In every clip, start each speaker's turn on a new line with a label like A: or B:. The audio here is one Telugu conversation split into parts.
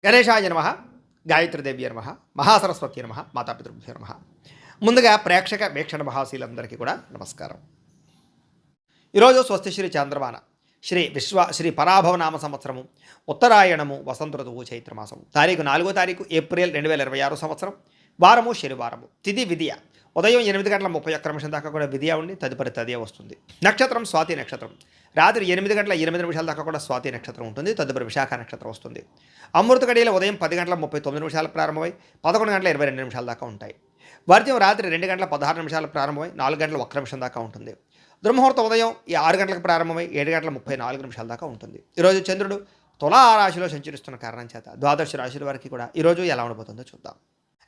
A: గణేశాయ నమః, గాయత్రీదేవ్య నమః, మహాసరస్వతి నమః, మాతాపితృభ్యో నమః. ముందుగా ప్రేక్షక వీక్షణ మహాశీలందరికీ కూడా నమస్కారం. ఈరోజు స్వస్తి శ్రీ చంద్రమాన శ్రీ పరాభవనామ సంవత్సరము ఉత్తరాయణము వసంత ఋతువు చైత్రమాసం తారీఖు 4వ తారీఖు ఏప్రిల్ 2026 సంవత్సరం వారము శనివారము. తిథి విధియ ఉదయం 8:31 దాకా కూడా విధియ ఉండి తదుపరి తదియ వస్తుంది. నక్షత్రం స్వాతి నక్షత్రం. రాత్రి 8:08 దాకా కూడా స్వాతి నక్షత్రం ఉంటుంది. తదుపరి విశాఖ నక్షత్రం వస్తుంది. అమృత గడియలు ఉదయం 10:39 ప్రారంభమై 11:22 దాకా ఉంటాయి. వర్జ్యం రాత్రి 2:16 ప్రారంభమై 4:01 దాకా ఉంటుంది. దుర్ముహూర్తం ఉదయం 6 గంటలకు ప్రారంభమై 7:34 దాకా ఉంటుంది. ఈరోజు చంద్రుడు తులా రాశిలో సంచరిస్తున్న కారణం చేత ద్వాదశ రాశుల వారికి కూడా ఈరోజు ఎలా ఉండబోతుందో చూద్దాం.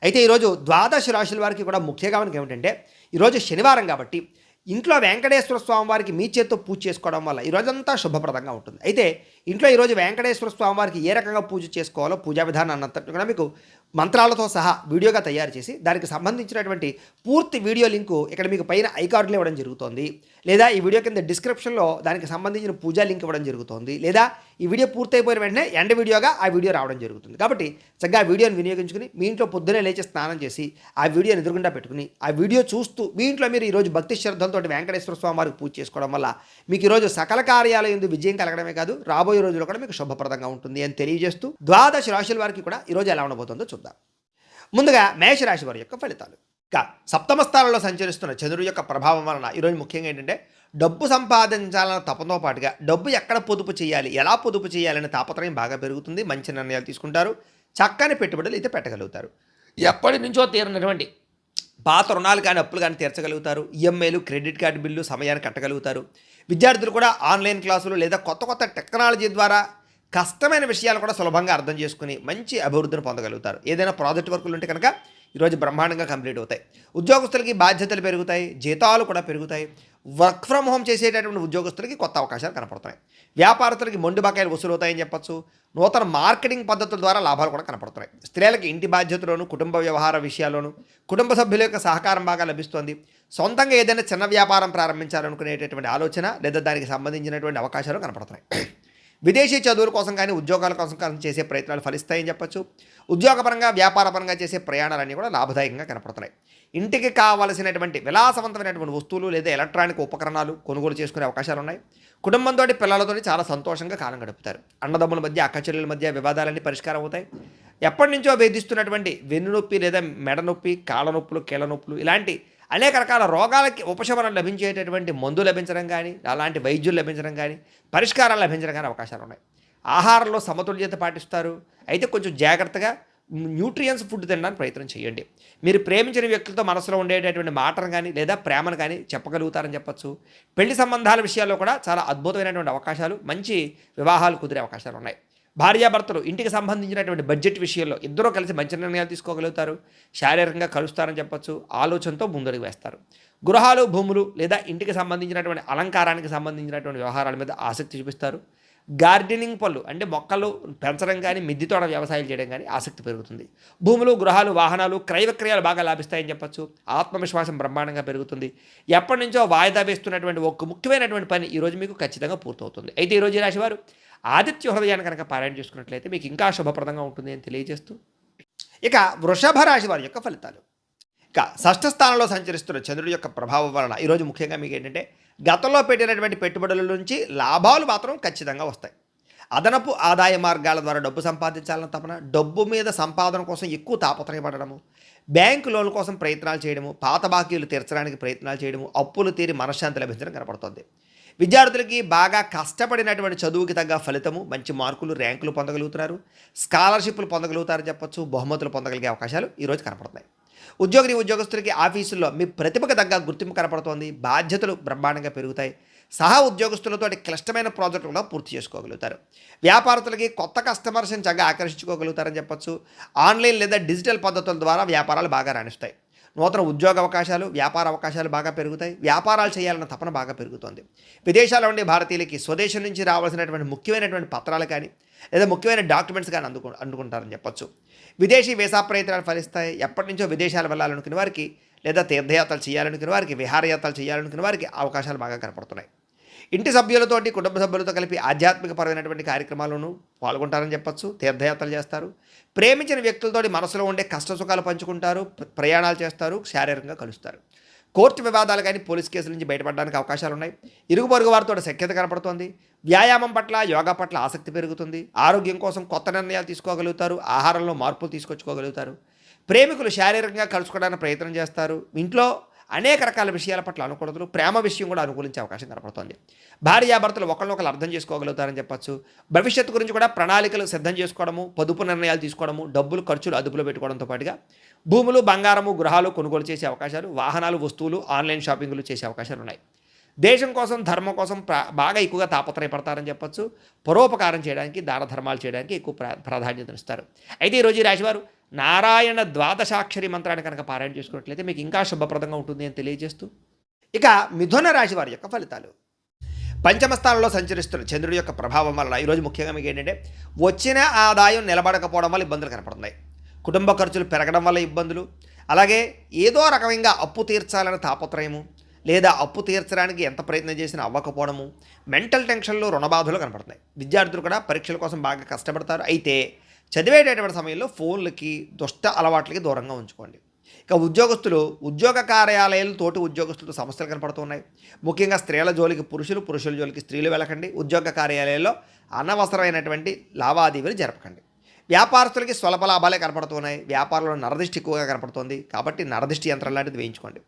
A: అయితే ఈరోజు ద్వాదశ రాశుల వారికి కూడా ముఖ్యంగా మనకి ఏమిటంటే ఈరోజు శనివారం కాబట్టి ఇంట్లో వెంకటేశ్వర స్వామి వారికి మీ చేత్తో పూజ చేసుకోవడం వల్ల ఈరోజంతా శుభప్రదంగా ఉంటుంది. అయితే ఇంట్లో ఈరోజు వెంకటేశ్వర స్వామి వారికి ఏ రకంగా పూజ చేసుకోవాలో పూజా విధానం అన్నంతటి కూడా మీకు మంత్రాలతో సహా వీడియోగా తయారు చేసి దానికి సంబంధించినటువంటి పూర్తి వీడియో లింకు ఇక్కడ మీకు పైన ఐకార్డులు ఇవ్వడం జరుగుతోంది, లేదా ఈ వీడియో కింద డిస్క్రిప్షన్లో దానికి సంబంధించిన పూజా లింక్ ఇవ్వడం జరుగుతోంది, లేదా ఈ వీడియో పూర్తయిపోయిన వెంటనే ఎండ్ వీడియోగా ఆ వీడియో రావడం జరుగుతుంది. కాబట్టి చక్కగా ఆ వీడియోని వినియోగించుకుని మీ ఇంట్లో పొద్దునే లేచి స్నానం చేసి ఆ వీడియోని ఎదురుగుండా పెట్టుకుని ఆ వీడియో చూస్తూ మీ ఇంట్లో మీరు ఈరోజు భక్తి శ్రద్ధలతో వెంకటేశ్వర స్వామి వారికి పూజ చేసుకోవడం వల్ల మీకు ఈరోజు సకల కార్యాలయం విజయం కలగడమే కాదు రాబోయే రోజుల్లో కూడా మీకు శుభప్రదంగా ఉంటుంది అని తెలియజేస్తూ ద్వాదశ రాశుల వారికి కూడా ఈరోజు ఎలా ఉండబోతుందో చూద్దాం. ముందుగా మేషరాశి వారి యొక్క ఫలితాలు. ఇంకా సప్తమ స్థానంలో సంచరిస్తున్న చంద్రుడి యొక్క ప్రభావం వలన ఈరోజు ముఖ్యంగా ఏంటంటే డబ్బు సంపాదించాలన్న తపంతో పాటుగా డబ్బు ఎక్కడ పొదుపు చేయాలి, ఎలా పొదుపు చేయాలనే తాపత్రయం బాగా పెరుగుతుంది. మంచి నిర్ణయాలు తీసుకుంటారు. చక్కని పెట్టుబడులు అయితే పెట్టగలుగుతారు. ఎప్పటి నుంచో తీరినటువంటి పాత రుణాలు కానీ అప్పులు కానీ తీర్చగలుగుతారు. ఈఎంఐలు, క్రెడిట్ కార్డు బిల్లు సమయాన్ని కట్టగలుగుతారు. విద్యార్థులు కూడా ఆన్లైన్ క్లాసులు లేదా కొత్త టెక్నాలజీ ద్వారా కష్టమైన విషయాలు కూడా సులభంగా అర్థం చేసుకుని మంచి అభివృద్ధిని పొందగలుగుతారు. ఏదైనా ప్రాజెక్ట్ వర్కులు ఉంటే కనుక ఈరోజు బ్రహ్మాండంగా కంప్లీట్ అవుతాయి. ఉద్యోగస్తులకి బాధ్యతలు పెరుగుతాయి, జీతాలు కూడా పెరుగుతాయి. వర్క్ ఫ్రమ్ హోమ్ చేసేటటువంటి ఉద్యోగస్తులకి కొత్త అవకాశాలు కనపడుతున్నాయి. వ్యాపారస్తులకి మొండి బకాయిలు వసూలు అవుతాయని చెప్పచ్చు. నూతన మార్కెటింగ్ పద్ధతుల ద్వారా లాభాలు కూడా కనపడుతున్నాయి. స్త్రీలకి ఇంటి బాధ్యతలోను కుటుంబ వ్యవహార విషయాల్లోనూ కుటుంబ సభ్యుల యొక్క సహకారం బాగా లభిస్తుంది. సొంతంగా ఏదైనా చిన్న వ్యాపారం ప్రారంభించాలనుకునేటటువంటి ఆలోచన లేదా దానికి సంబంధించినటువంటి అవకాశాలు కనపడుతున్నాయి. విదేశీ చదువుల కోసం కానీ ఉద్యోగాల కోసం కానీ చేసే ప్రయత్నాలు ఫలిస్తాయని చెప్పచ్చు. ఉద్యోగపరంగా వ్యాపారపరంగా చేసే ప్రయాణాలన్నీ కూడా లాభదాయకంగా కనపడుతున్నాయి. ఇంటికి కావలసినటువంటి విలాసవంతమైనటువంటి వస్తువులు లేదా ఎలక్ట్రానిక్ ఉపకరణాలు కొనుగోలు చేసుకునే అవకాశాలు ఉన్నాయి. కుటుంబంతో పిల్లలతో చాలా సంతోషంగా కాలం గడుపుతారు. అన్నదమ్ముల మధ్య అక్కచెల్లెల మధ్య వివాదాలన్నీ పరిష్కారం అవుతాయి. ఎప్పటి నుంచో వేధిస్తున్నటువంటి వెన్నునొప్పి లేదా మెడ నొప్పి, కాళ్ళ నొప్పులు, కీళ్ళ నొప్పులు ఇలాంటి అనేక రకాల రోగాలకి ఉపశమనం లభించేటటువంటి మందు లభించడం కానీ అలాంటి వైద్యులు లభించడం కానీ పరిష్కారాలు లభించడం కానీ అవకాశాలు ఉన్నాయి. ఆహారంలో సమతుల్యత పాటిస్తారు. అయితే కొంచెం జాగ్రత్తగా న్యూట్రియన్స్ ఫుడ్ తినడానికి ప్రయత్నం చేయండి. మీరు ప్రేమించిన వ్యక్తులతో మనసులో ఉండేటటువంటి మాటను కానీ లేదా ప్రేమను కానీ చెప్పగలుగుతారని చెప్పచ్చు. పెళ్లి సంబంధాల విషయాల్లో కూడా చాలా అద్భుతమైనటువంటి అవకాశాలు, మంచి వివాహాలు కుదిరే అవకాశాలు ఉన్నాయి. భార్యాభర్తలు ఇంటికి సంబంధించినటువంటి బడ్జెట్ విషయంలో ఇద్దరూ కలిసి మంచి నిర్ణయాలు తీసుకోగలుగుతారు. శారీరకంగా కలుస్తారని చెప్పచ్చు. ఆలోచనతో ముందడుగు వేస్తారు. గృహాలు, భూములు లేదా ఇంటికి సంబంధించినటువంటి అలంకారానికి సంబంధించినటువంటి వ్యవహారాల మీద ఆసక్తి చూపిస్తారు. గార్డెనింగ్ పనులు అంటే మొక్కలు పెంచడం కానీ మిద్దె తోట వ్యవసాయాలు చేయడం కానీ ఆసక్తి పెరుగుతుంది. భూములు, గృహాలు, వాహనాలు, క్రయ విక్రయాలు బాగా లాభిస్తాయని చెప్పచ్చు. ఆత్మవిశ్వాసం బ్రహ్మాండంగా పెరుగుతుంది. ఎప్పటి నుంచో వాయిదా వేస్తున్నటువంటి ఒక ముఖ్యమైనటువంటి పని ఈరోజు మీకు ఖచ్చితంగా పూర్తవుతుంది. అయితే ఈరోజు ఈ రాశివారు ఆదిత్య హృదయాన్ని కనుక పారాయణ చేసుకున్నట్లయితే మీకు ఇంకా శుభప్రదంగా ఉంటుంది అని తెలియజేస్తూ ఇక వృషభ రాశి వారి యొక్క ఫలితాలు. ఇక షష్ఠ స్థానంలో సంచరిస్తున్న చంద్రుడి యొక్క ప్రభావం వలన ఈరోజు ముఖ్యంగా మీకు ఏంటంటే గతంలో పెట్టినటువంటి పెట్టుబడుల నుంచి లాభాలు మాత్రం ఖచ్చితంగా వస్తాయి. అదనపు ఆదాయ మార్గాల ద్వారా డబ్బు సంపాదించాలన్న తపన, డబ్బు మీద సంపాదన కోసం ఎక్కువ తాపత్రయపడము, బ్యాంకు లోన్ల కోసం ప్రయత్నాలు చేయడము, పాత బాకీలు తీర్చడానికి ప్రయత్నాలు చేయడము, అప్పులు తీరి మనశ్శాంతి లభించడం కనపడుతుంది. విద్యార్థులకి బాగా కష్టపడినటువంటి చదువుకి తగ్గ ఫలితము, మంచి మార్కులు, ర్యాంకులు పొందగలుగుతున్నారు. స్కాలర్షిప్లు పొందగలుగుతారని చెప్పచ్చు. బహుమతులు పొందగలిగే అవకాశాలు ఈరోజు కనపడుతున్నాయి. ఉద్యోగస్తులకి ఆఫీసుల్లో మీ ప్రతిభకు తగ్గ గుర్తింపు కనపడుతోంది. బాధ్యతలు బ్రహ్మాండంగా పెరుగుతాయి. సహా ఉద్యోగస్తులతో క్లిష్టమైన ప్రాజెక్టులు కూడా పూర్తి చేసుకోగలుగుతారు. వ్యాపారస్తులకి కొత్త కస్టమర్స్ని చక్కగా ఆకర్షించుకోగలుగుతారని చెప్పచ్చు. ఆన్లైన్ లేదా డిజిటల్ పద్ధతుల ద్వారా వ్యాపారాలు బాగా రాణిస్తాయి. నూతన ఉద్యోగ అవకాశాలు, వ్యాపార అవకాశాలు బాగా పెరుగుతాయి. వ్యాపారాలు చేయాలన్న తపన బాగా పెరుగుతోంది. విదేశాల్లో ఉండే భారతీయులకి స్వదేశం నుంచి రావాల్సినటువంటి ముఖ్యమైనటువంటి పత్రాలు కానీ లేదా ముఖ్యమైన డాక్యుమెంట్స్ కానీ అందుకుంటారని చెప్పచ్చు. విదేశీ వీసా ప్రయత్నాలు ఫలిస్తాయి. ఎప్పటి నుంచో విదేశాలు వెళ్ళాలనుకునే వారికి లేదా తీర్థయాత్రలు చేయాలనుకునే వారికి, విహారయాత్రలు చేయాలనుకునే వారికి అవకాశాలు బాగా కనపడుతున్నాయి. ఇంటి సభ్యులతోటి కుటుంబ సభ్యులతో కలిపి ఆధ్యాత్మికపరమైనటువంటి కార్యక్రమాలను పాల్గొంటారని చెప్పొచ్చు. తీర్థయాత్రలు చేస్తారు. ప్రేమించిన వ్యక్తులతోటి మనసులో ఉండే కష్ట సుఖాలు పంచుకుంటారు. ప్రయాణాలు చేస్తారు. శారీరకంగా కలుస్తారు. కోర్టు వివాదాలు కానీ పోలీస్ కేసుల నుంచి బయటపడడానికి అవకాశాలు ఉన్నాయి. ఇరుగు పొరుగు వారితో సఖ్యత కనపడుతోంది. వ్యాయామం పట్ల యోగా పట్ల ఆసక్తి పెరుగుతుంది. ఆరోగ్యం కోసం కొత్త నిర్ణయాలు తీసుకోగలుగుతారు. ఆహారంలో మార్పులు తీసుకొచ్చుకోగలుగుతారు. ప్రేమికులు శారీరకంగా కలుసుకోవడానికి ప్రయత్నం చేస్తారు. ఇంట్లో అనేక రకాల విషయాల పట్ల అనుకూలతలు, ప్రేమ విషయం కూడా అనుకూలించే అవకాశం కనపడుతోంది. భార్యాభర్తలు ఒకరినొకరు అర్థం చేసుకోగలుగుతారని చెప్పచ్చు. భవిష్యత్తు గురించి కూడా ప్రణాళికలు సిద్ధం చేసుకోవడము, పొదుపు నిర్ణయాలు తీసుకోవడము, డబ్బులు ఖర్చులు అదుపులో పెట్టుకోవడంతో పాటుగా భూములు, బంగారము, గృహాలు కొనుగోలు చేసే అవకాశాలు, వాహనాలు, వస్తువులు, ఆన్లైన్ షాపింగ్లు చేసే అవకాశాలు ఉన్నాయి. దేశం కోసం, ధర్మం కోసం బాగా ఎక్కువగా తాపత్రయపడతారని చెప్పచ్చు. పరోపకారం చేయడానికి, దాన ధర్మాలు చేయడానికి ఎక్కువ ప్రాధాన్యతనిస్తారు. అయితే ఈరోజు ఈ రాశివారు నారాయణ ద్వాదశాక్షరి మంత్రాన్ని కనుక పారాయణ చేసుకున్నట్లయితే మీకు ఇంకా శుభప్రదంగా ఉంటుంది అని తెలియజేస్తూ, ఇక మిథున రాశి వారి యొక్క ఫలితాలు. పంచమ స్థానంలో సంచరిస్తున్న చంద్రుడి యొక్క ప్రభావం వలన ఈరోజు ముఖ్యంగా మీకు ఏంటంటే వచ్చిన ఆదాయం నిలబడకపోవడం వల్ల ఇబ్బందులు కనపడుతున్నాయి. కుటుంబ ఖర్చులు పెరగడం వల్ల ఇబ్బందులు, అలాగే ఏదో రకంగా అప్పు తీర్చాలనే తాపత్రయము, లేదా అప్పు తీర్చడానికి ఎంత ప్రయత్నం చేసినా అవ్వకపోవడము, మెంటల్ టెన్షన్లు, రుణబాధలు కనపడుతున్నాయి. విద్యార్థులు కూడా పరీక్షల కోసం బాగా కష్టపడతారు. అయితే చదివేటటువంటి సమయంలో ఫోన్లకి, దుష్ట అలవాట్లకి దూరంగా ఉంచుకోండి. ఇక ఉద్యోగస్తులు, ఉద్యోగ కార్యాలయాలు తోటి ఉద్యోగస్తులతో సమస్యలు కనపడుతున్నాయి. ముఖ్యంగా స్త్రీల జోలికి పురుషులు, పురుషుల జోలికి స్త్రీలు వెళ్ళకండి. ఉద్యోగ కార్యాలయాల్లో అనవసరమైనటువంటి లావాదేవీలు జరపకండి. వ్యాపారస్తులకి స్వల్ప లాభాలే కనపడుతున్నాయి. వ్యాపారంలో నరదిష్టి ఎక్కువగా కనపడుతుంది కాబట్టి నరదిష్టి యంత్రం లాంటిది వేయించుకోండి.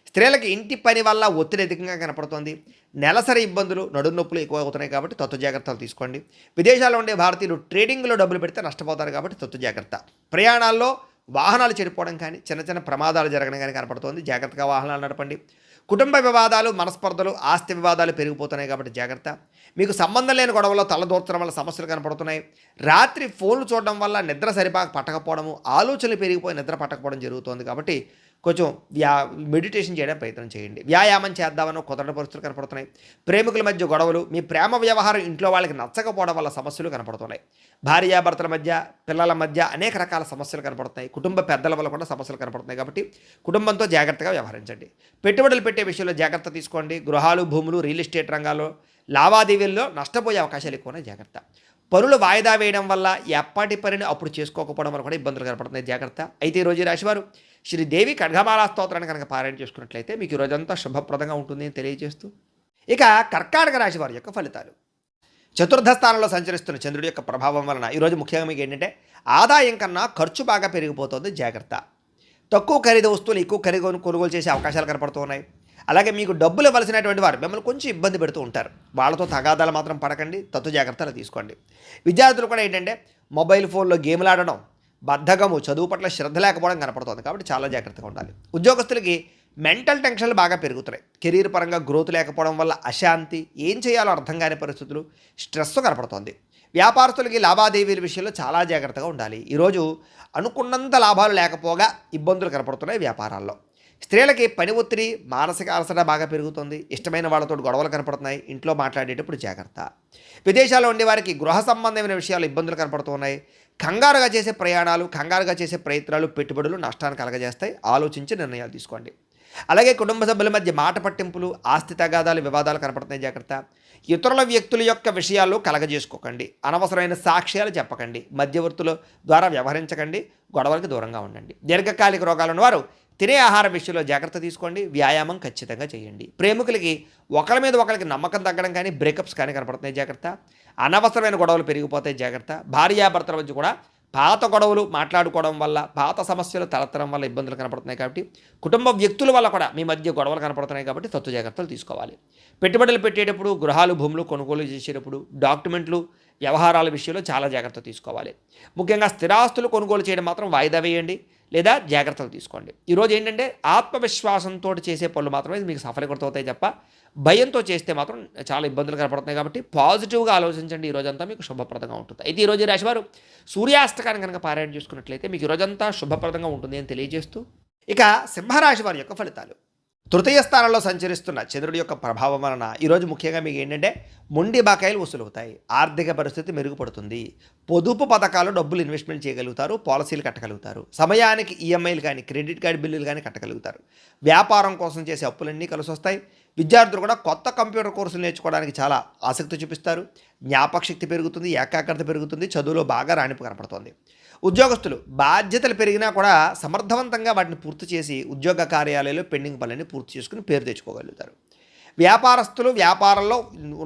A: స్త్రీలకు ఇంటి పని వల్ల ఒత్తిడి అధికంగా కనపడుతుంది. నెలసరి ఇబ్బందులు, నడుము నొప్పులు ఎక్కువ అవుతున్నాయి కాబట్టి తత్వ జాగ్రత్తలు తీసుకోండి. విదేశాల్లో ఉండే భారతీయులు ట్రేడింగ్లో డబ్బులు పెడితే నష్టపోతారు కాబట్టి తత్వ జాగ్రత్త. ప్రయాణాల్లో వాహనాలు చెడిపోవడం కానీ, చిన్న చిన్న ప్రమాదాలు జరగడం కానీ కనపడుతుంది. జాగ్రత్తగా వాహనాలు నడపండి. కుటుంబ వివాదాలు, మనస్పర్ధలు, ఆస్తి వివాదాలు పెరిగిపోతున్నాయి కాబట్టి జాగ్రత్త. మీకు సంబంధం లేని గొడవలో తలదూర్చడం వల్ల సమస్యలు కనపడుతున్నాయి. రాత్రి ఫోన్లు చూడడం వల్ల నిద్ర పట్టకపోవడము, ఆలోచనలు పెరిగిపోయి నిద్ర పట్టకపోవడం జరుగుతుంది కాబట్టి కొంచెం మెడిటేషన్ చేయడానికి ప్రయత్నం చేయండి. వ్యాయామం చేద్దామని కుదరని పరిస్థితులు కనపడుతున్నాయి. ప్రేమికుల మధ్య గొడవలు, మీ ప్రేమ వ్యవహారం ఇంట్లో వాళ్ళకి నచ్చకపోవడం వల్ల సమస్యలు కనపడుతున్నాయి. భార్యాభర్తల మధ్య, పిల్లల మధ్య అనేక రకాల సమస్యలు కనపడుతున్నాయి. కుటుంబ పెద్దల వల్ల కూడా సమస్యలు కనపడుతున్నాయి కాబట్టి కుటుంబంతో జాగ్రత్తగా వ్యవహరించండి. పెట్టుబడులు పెట్టే విషయంలో జాగ్రత్త తీసుకోండి. గృహాలు, భూములు, రియల్ ఎస్టేట్ రంగాల్లో లావాదేవీల్లో నష్టపోయే అవకాశాలు ఎక్కువనే జాగ్రత్త. పనులు వాయిదా వేయడం వల్ల ఎప్పటి పనిని అప్పుడు చేసుకోకపోవడం వల్ల కూడా ఇబ్బందులు కనపడుతున్నాయి. జాగ్రత్త. అయితే ఈరోజు రాశివారు శ్రీదేవి ఖడ్గమాలా స్తోత్రాన్ని కనుక పారాయణ చేసుకున్నట్లయితే మీకు ఈ రోజంతా శుభప్రదంగా ఉంటుంది అని తెలియజేస్తూ, ఇక కర్కాటక రాశి వారి యొక్క ఫలితాలు. చతుర్థ స్థానంలో సంచరిస్తున్న చంద్రుడి యొక్క ప్రభావం వలన ఈరోజు ముఖ్యంగా మీకు ఏంటంటే ఆదాయం కన్నా ఖర్చు బాగా పెరిగిపోతుంది. జాగ్రత్త. తక్కువ ఖరీదు వస్తువులు ఎక్కువ ఖరీదు కొనుగోలు చేసే అవకాశాలు కనపడుతూ ఉన్నాయి. అలాగే మీకు డబ్బులు ఇవ్వాల్సినటువంటి వారు మిమ్మల్ని కొంచెం ఇబ్బంది పెడుతూ ఉంటారు. వాళ్ళతో తగాదాలు మాత్రం పడకండి. తత్వ జాగ్రత్తలు తీసుకోండి. విద్యార్థులు కూడా ఏంటంటే మొబైల్ ఫోన్లో గేమ్లు ఆడడం, బద్ధకము, చదువు పట్ల శ్రద్ధ లేకపోవడం కనపడుతుంది కాబట్టి చాలా జాగ్రత్తగా ఉండాలి. ఉద్యోగస్తులకి మెంటల్ టెన్షన్లు బాగా పెరుగుతున్నాయి. కెరీర్ పరంగా గ్రోత్ లేకపోవడం వల్ల అశాంతి, ఏం చేయాలో అర్థం కాని పరిస్థితులు, స్ట్రెస్ కనపడుతోంది. వ్యాపారస్తులకి లావాదేవీల విషయంలో చాలా జాగ్రత్తగా ఉండాలి. ఈరోజు అనుకున్నంత లాభాలు లేకపోగా ఇబ్బందులు కనపడుతున్నాయి వ్యాపారాల్లో. స్త్రీలకి పని ఒత్తిడి, మానసిక అలసట బాగా పెరుగుతుంది. ఇష్టమైన వాళ్ళతో గొడవలు కనపడుతున్నాయి. ఇంట్లో మాట్లాడేటప్పుడు జాగ్రత్త. విదేశాల్లో ఉండే వారికి గృహ సంబంధమైన విషయాలు ఇబ్బందులు కనపడుతున్నాయి. కంగారుగా చేసే ప్రయాణాలు, కంగారుగా చేసే ప్రయత్నాలు, పెట్టుబడులు నష్టాన్ని కలగజేస్తాయి. ఆలోచించి నిర్ణయాలు తీసుకోండి. అలాగే కుటుంబ సభ్యుల మధ్య మాట పట్టింపులు, ఆస్తి తగాదాలు, వివాదాలు కనపడుతున్నాయి. జాగ్రత్త. ఇతరుల వ్యక్తుల యొక్క విషయాల్లో కలగజేసుకోకండి. అనవసరమైన సాక్ష్యాలు చెప్పకండి. మధ్యవర్తుల ద్వారా వ్యవహరించకండి. గొడవలకు దూరంగా ఉండండి. దీర్ఘకాలిక రోగాలు ఉన్నవారు తినే ఆహార విషయంలో జాగ్రత్త తీసుకోండి. వ్యాయామం ఖచ్చితంగా చేయండి. ప్రేమికులకి ఒకరి మీద ఒకరికి నమ్మకం తగ్గడం కానీ, బ్రేకప్స్ కానీ కనపడుతున్నాయి. జాగ్రత్త. అనవసరమైన గొడవలు పెరిగిపోతాయి. జాగ్రత్త. భార్యాభర్తల మధ్య కూడా పాత గొడవలు మాట్లాడుకోవడం వల్ల, పాత సమస్యలు తలెత్తడం వల్ల ఇబ్బందులు కనపడుతున్నాయి కాబట్టి, కుటుంబ వ్యక్తుల వల్ల కూడా మీ మధ్య గొడవలు కనపడుతున్నాయి కాబట్టి తత్వ జాగ్రత్తలు తీసుకోవాలి. పెట్టుబడులు పెట్టేటప్పుడు, గృహాలు, భూములు కొనుగోలు చేసేటప్పుడు, డాక్యుమెంట్లు, వ్యవహారాల విషయంలో చాలా జాగ్రత్త తీసుకోవాలి. ముఖ్యంగా స్థిరాస్తులు కొనుగోలు చేయడం మాత్రం వాయిదా వేయండి లేదా జాగ్రత్తలు తీసుకోండి. ఈరోజు ఏంటంటే ఆత్మవిశ్వాసంతో చేసే పనులు మాత్రమే మీకు సఫలీకృతవుతాయి తప్ప భయంతో చేస్తే మాత్రం చాలా ఇబ్బందులు కనపడుతున్నాయి కాబట్టి పాజిటివ్గా ఆలోచించండి. ఈరోజంతా మీకు శుభప్రదంగా ఉంటుంది. అయితే ఈరోజు ఈ రాశివారు సూర్యాస్తకాన్ని కనుక పారాయణ చేసుకున్నట్లయితే మీకు ఈరోజంతా శుభప్రదంగా ఉంటుంది అని తెలియజేస్తూ, ఇక సింహరాశి వారి యొక్క ఫలితాలు. తృతీయ స్థానంలో సంచరిస్తున్న చంద్రుడి యొక్క ప్రభావం వలన ఈరోజు ముఖ్యంగా మీకు ఏంటంటే మొండి బకాయిలు వసూలవుతాయి. ఆర్థిక పరిస్థితి మెరుగుపడుతుంది. పొదుపు పథకాలు డబ్బులు ఇన్వెస్ట్మెంట్ చేయగలుగుతారు. పాలసీలు కట్టగలుగుతారు. సమయానికి ఈఎంఐలు కానీ, క్రెడిట్ కార్డు బిల్లులు కానీ కట్టగలుగుతారు. వ్యాపారం కోసం చేసే అప్పులన్నీ కలిసి వస్తాయి. విద్యార్థులు కూడా కొత్త కంప్యూటర్ కోర్సులు నేర్చుకోవడానికి చాలా ఆసక్తి చూపిస్తారు. జ్ఞాపకశక్తి పెరుగుతుంది, ఏకాగ్రత పెరుగుతుంది, చదువులో బాగా రాణింపు కనపడుతుంది. ఉద్యోగస్తులు బాధ్యతలు పెరిగినా కూడా సమర్థవంతంగా వాటిని పూర్తి చేసి ఉద్యోగ కార్యాలయాల్లో పెండింగ్ పనులన్నీ పూర్తి చేసుకుని పేరు తెచ్చుకోగలుగుతారు. వ్యాపారస్తులు వ్యాపారంలో